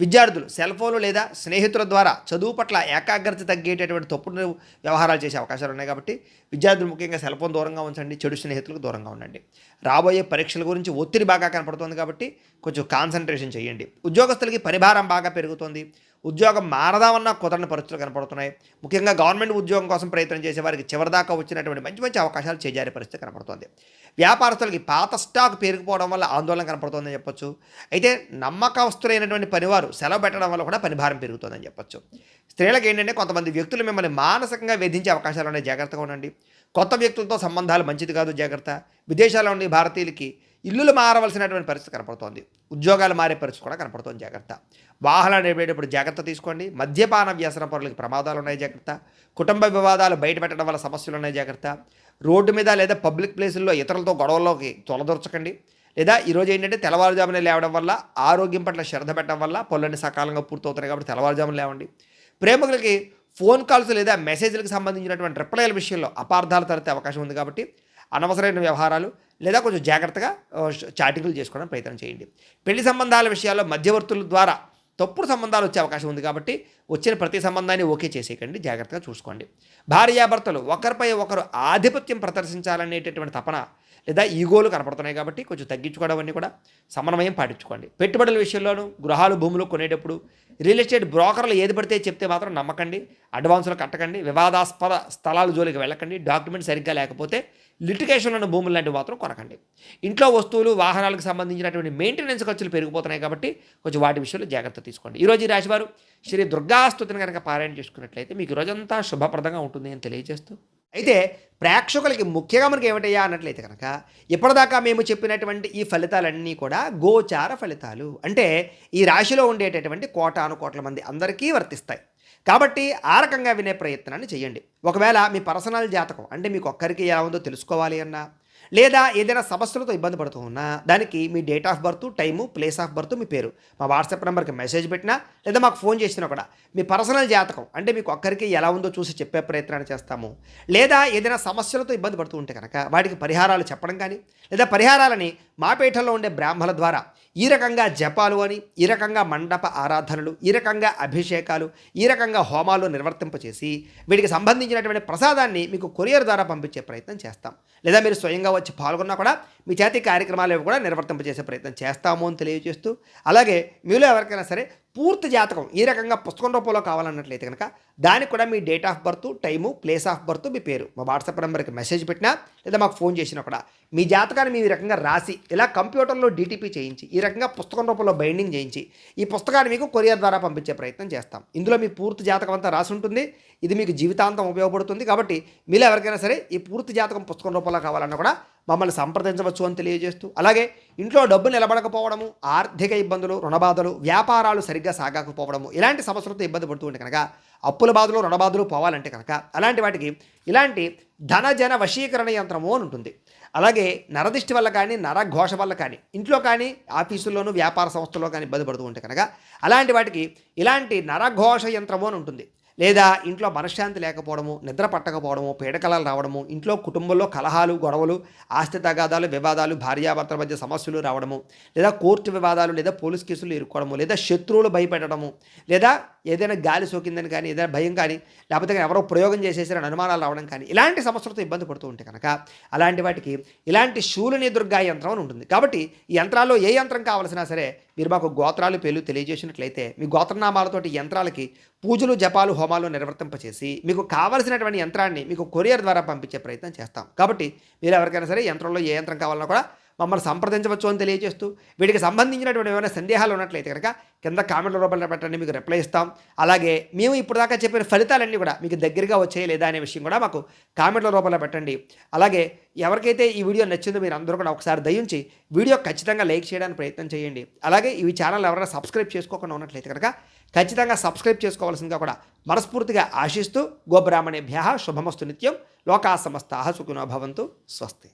A: విద్యార్థులు సెల్ ఫోన్లు లేదా స్నేహితుల ద్వారా చదువు పట్ల ఏకాగ్రత తగ్గేటటువంటి తప్పుడు వ్యవహారాలు చేసే అవకాశాలు ఉన్నాయి. కాబట్టి విద్యార్థులు ముఖ్యంగా సెల్ ఫోన్ దూరంగా ఉంచండి, చెడు స్నేహితులకు దూరంగా ఉండండి. రాబోయే పరీక్షల గురించి ఒత్తిడి బాగా కనపడుతుంది. కాబట్టి కొంచెం కాన్సన్ట్రేషన్ చేయండి. ఉద్యోగస్తులకి పరిభారం బాగా పెరుగుతుంది. ఉద్యోగం మారదామన్నా కుదరని పరిస్థితులు కనపడుతున్నాయి. ముఖ్యంగా గవర్నమెంట్ ఉద్యోగం కోసం ప్రయత్నం చేసే వారికి చివరిదాకా వచ్చినటువంటి మంచి మంచి అవకాశాలు చేజారే పరిస్థితి కనపడుతుంది. వ్యాపారస్తులకి పాత స్టాక్ పెరిగిపోవడం వల్ల ఆందోళన కనపడుతుందని చెప్పొచ్చు. అయితే నమ్మకస్తులైనటువంటి పనివారు సెలవు పెట్టడం వల్ల కూడా పనిభారం పెరుగుతుందని చెప్పొచ్చు. స్త్రీలకు ఏంటంటే కొంతమంది వ్యక్తులు మిమ్మల్ని మానసికంగా వేధించే అవకాశాలు ఉన్నాయి. జాగ్రత్తగా ఉండండి. కొత్త వ్యక్తులతో సంబంధాలు మంచిది కాదు. జాగ్రత్త. విదేశాల్లో ఉండే భారతీయులకి ఇల్లులు మారవలసినటువంటి పరిస్థితి కనపడుతోంది. ఉద్యోగాలు మారే పరిస్థితి కూడా కనపడుతోంది. జాగ్రత్త. వాహనాలు నడిపేటప్పుడు జాగ్రత్త తీసుకోండి. మద్యపాన వ్యసన పరులకి ప్రమాదాలు ఉన్నాయి. జాగ్రత్త. కుటుంబ వివాదాలు బయట పెట్టడం వల్ల సమస్యలు ఉన్నాయి. జాగ్రత్త. రోడ్డు మీద లేదా పబ్లిక్ ప్లేసుల్లో ఇతరులతో గొడవల్లోకి తొలదొరచకండి. లేదా ఈరోజు ఏంటంటే తెల్లవారుజామునే లేవడం వల్ల, ఆరోగ్యం పట్ల శ్రద్ధ పెట్టడం వల్ల పనులన్నీ సకాలంగా పూర్తవుతున్నాయి కాబట్టి తెల్లవారుజామున లేవండి. ప్రేమికులకి ఫోన్ కాల్స్ లేదా మెసేజ్లకు సంబంధించినటువంటి రిప్లైల విషయంలో అపార్థాలు తలెత్తే అవకాశం ఉంది కాబట్టి అనవసరమైన వ్యవహారాలు లేదా కొంచెం జాగ్రత్తగా చాటింగ్లు చేసుకోవడానికి ప్రయత్నం చేయండి. పెళ్లి సంబంధాల విషయాల్లో మధ్యవర్తుల ద్వారా తప్పుడు సంబంధాలు వచ్చే అవకాశం ఉంది కాబట్టి వచ్చిన ప్రతి సంబంధాన్ని ఓకే చేసేయకండి. జాగ్రత్తగా చూసుకోండి. భార్యాభర్తలు ఒకరిపై ఒకరు ఆధిపత్యం ప్రదర్శించాలనేటటువంటి తపన లేదా ఈగోలు కనపడుతున్నాయి కాబట్టి కొంచెం తగ్గించుకోవడం అన్నీ కూడా సమన్వయం పాటించుకోండి. పెట్టుబడుల విషయంలోనూ గృహాలు భూములు కొనేటప్పుడు రియల్ ఎస్టేట్ బ్రోకర్లు ఏది పడితే చెప్తే మాత్రం నమ్మకండి. అడ్వాన్సులు కట్టకండి. వివాదాస్పద స్థలాల జోలికి వెళ్ళకండి. డాక్యుమెంట్ సరిగ్గా లేకపోతే లిటిగేషన్లను భూములు లాంటివి మాత్రం కొనకండి. ఇంట్లో వస్తువులు వాహనాలకు సంబంధించినటువంటి మెయింటెనెన్స్ ఖర్చులు పెరిగిపోతున్నాయి కాబట్టి కొంచెం వాటి విషయంలో జాగ్రత్త తీసుకోండి. ఈరోజు ఈ రాశివారు శ్రీ దుర్గాస్తుతిని కనుక పారాయణ చేసుకున్నట్లయితే మీకు రోజంతా శుభప్రదంగా ఉంటుంది అని తెలియజేస్తూ, అయితే ప్రేక్షకులకి ముఖ్యంగా మనకి ఏమిటయ్యా అన్నట్లయితే కనుక ఇప్పటిదాకా మేము చెప్పినటువంటి ఈ ఫలితాలన్నీ కూడా గోచార ఫలితాలు, అంటే ఈ రాశిలో ఉండేటటువంటి కోటాను కోట్ల మంది అందరికీ వర్తిస్తాయి. కాబట్టి ఆ రకంగా వినే ప్రయత్నాన్ని చేయండి. ఒకవేళ మీ పర్సనల్ జాతకం అంటే మీకు ఒక్కరికి ఎలా ఉందో తెలుసుకోవాలి అన్నా, లేదా ఏదైనా సమస్యలతో ఇబ్బంది పడుతూ ఉన్నా దానికి మీ date of birth, time, place of birth, మీ పేరు మా వాట్సాప్ నెంబర్కి మెసేజ్ పెట్టినా లేదా మాకు ఫోన్ చేసినా కూడా మీ పర్సనల్ జాతకం అంటే మీకు ఒక్కరికి ఎలా ఉందో చూసి చెప్పే ప్రయత్నాన్ని చేస్తాము. లేదా ఏదైనా సమస్యలతో ఇబ్బంది పడుతూ ఉంటే కనుక వాటికి పరిహారాలు చెప్పడం కానీ లేదా పరిహారాలని మా పీఠంలో ఉండే బ్రాహ్మణుల ద్వారా ఈ రకంగా జపాలు అని, ఈ రకంగా మండప ఆరాధనలు, ఈ రకంగా అభిషేకాలు, ఈ రకంగా హోమాలు నిర్వర్తింపచేసి వీటికి సంబంధించినటువంటి ప్రసాదాన్ని మీకు కొరియర్ ద్వారా పంపించే ప్రయత్నం చేస్తాం. లేదా మీరు స్వయంగా వచ్చి పాల్గొన్నా కూడా మీ చేతి కార్యక్రమాలు కూడా నిర్వర్తింపచేసే ప్రయత్నం చేస్తాము అని తెలియజేస్తూ, అలాగే మీలో ఎవరికైనా సరే పూర్తి జాతకం ఈ రకంగా పుస్తకం రూపంలో కావాలన్నట్లయితే కనుక దానికి కూడా మీ date of birth, time, place of birth, మీ పేరు మా వాట్సాప్ నెంబర్కి మెసేజ్ పెట్టినా లేదా మాకు ఫోన్ చేసినా కూడా మీ జాతకాన్ని మీ రకంగా రాసి ఇలా కంప్యూటర్లో డీటీపీ చేయించి ఈ రకంగా పుస్తకం రూపంలో బైండింగ్ చేయించి ఈ పుస్తకాన్ని మీకు కొరియర్ ద్వారా పంపించే ప్రయత్నం చేస్తాం. ఇందులో మీ పూర్తి జాతకం అంతా రాసి ఉంటుంది. ఇది మీకు జీవితాంతం ఉపయోగపడుతుంది. కాబట్టి మీరు ఎవరికైనా సరే ఈ పూర్తి జాతకం పుస్తకం రూపంలో కావాలన్నా కూడా మమ్మల్ని సంప్రదించవచ్చు అని తెలియజేస్తూ, అలాగే ఇంట్లో డబ్బు నిలబడకపోవడము, ఆర్థిక ఇబ్బందులు, రుణబాధలు, వ్యాపారాలు సరిగ్గా సాగకపోవడము ఇలాంటి సమస్యలతో ఇబ్బంది పడుతూ ఉంటే కనుక అప్పుల బాధలు, రుణబాధలు పోవాలంటే కనుక అలాంటి వాటికి ఇలాంటి ధనజన వశీకరణ యంత్రము అని ఉంటుంది. అలాగే నరదిష్టి వల్ల కానీ, నరఘోష వల్ల కానీ, ఇంట్లో కానీ, ఆఫీసుల్లోనూ, వ్యాపార సంస్థల్లో కానీ ఇబ్బంది పడుతూ ఉంటే కనుక అలాంటి వాటికి ఇలాంటి నరఘోష యంత్రము అని ఉంటుంది. లేదా ఇంట్లో మనశ్శాంతి లేకపోవడము, నిద్ర పట్టకపోవడము, పీడకలాలు రావడము, ఇంట్లో కుటుంబంలో కలహాలు, గొడవలు, ఆస్తి తగాదాలు, వివాదాలు, భార్యాభర్తల మధ్య సమస్యలు రావడము, లేదా కోర్టు వివాదాలు, లేదా పోలీస్ కేసులు ఇరుక్కోవడము, లేదా శత్రువులు భయపెట్టడము, లేదా ఏదైనా గాలి సోకిందని కానీ, ఏదైనా భయం కానీ, లేకపోతే ఎవరో ప్రయోగం చేసేసారని అనుమానాలు రావడం కానీ ఇలాంటి సమస్యలతో ఇబ్బంది పడుతూ ఉంటే కనుక అలాంటి వాటికి ఇలాంటి శూలిని దుర్గా యంత్రం అని ఉంటుంది. కాబట్టి ఈ యంత్రాల్లో ఏ యంత్రం కావాల్సినా సరే మీరు మాకు గోత్రాలు పేర్లు తెలియజేసినట్లయితే మీ గోత్రనామాలతోటి యంత్రాలకి పూజలు, జపాలు, హోమాలు నిర్వర్తింపచేసి మీకు కావలసినటువంటి యంత్రాన్ని మీకు కొరియర్ ద్వారా పంపించే ప్రయత్నం చేస్తాం. కాబట్టి మీరు ఎవరికైనా సరే యంత్రంలో ఏ యంత్రం కావాలన్నా కూడా మమ్మల్ని సంప్రదించవచ్చు అని తెలియజేస్తూ, వీటికి సంబంధించినటువంటి ఏమైనా సందేహాలు ఉన్నట్లయితే కనుక కింద కామెంట్ల రూపంలో పెట్టండి, మీకు రిప్లై ఇస్తాం. అలాగే మేము ఇప్పుడు దాకా చెప్పిన ఫలితాలన్నీ కూడా మీకు దగ్గరగా వచ్చాయి లేదా అనే విషయం కూడా మాకు కామెంట్ల రూపంలో పెట్టండి. అలాగే ఎవరికైతే ఈ వీడియో నచ్చిందో మీరు అందరూ కూడా ఒకసారి దయించి వీడియో ఖచ్చితంగా లైక్ చేయడానికి ప్రయత్నం చేయండి. అలాగే ఈ ఛానల్ ఎవరైనా సబ్స్క్రైబ్ చేసుకోకుండా ఉన్నట్లయితే కనుక ఖచ్చితంగా సబ్స్క్రైబ్ చేసుకోవాల్సిందిగా కూడా మనస్ఫూర్తిగా ఆశిస్తూ, గోబ్రాహ్మణేభ్యః శుభమస్తు నిత్యం, లోకా సమస్తాః సుఖినో భవంతు, స్వస్తి.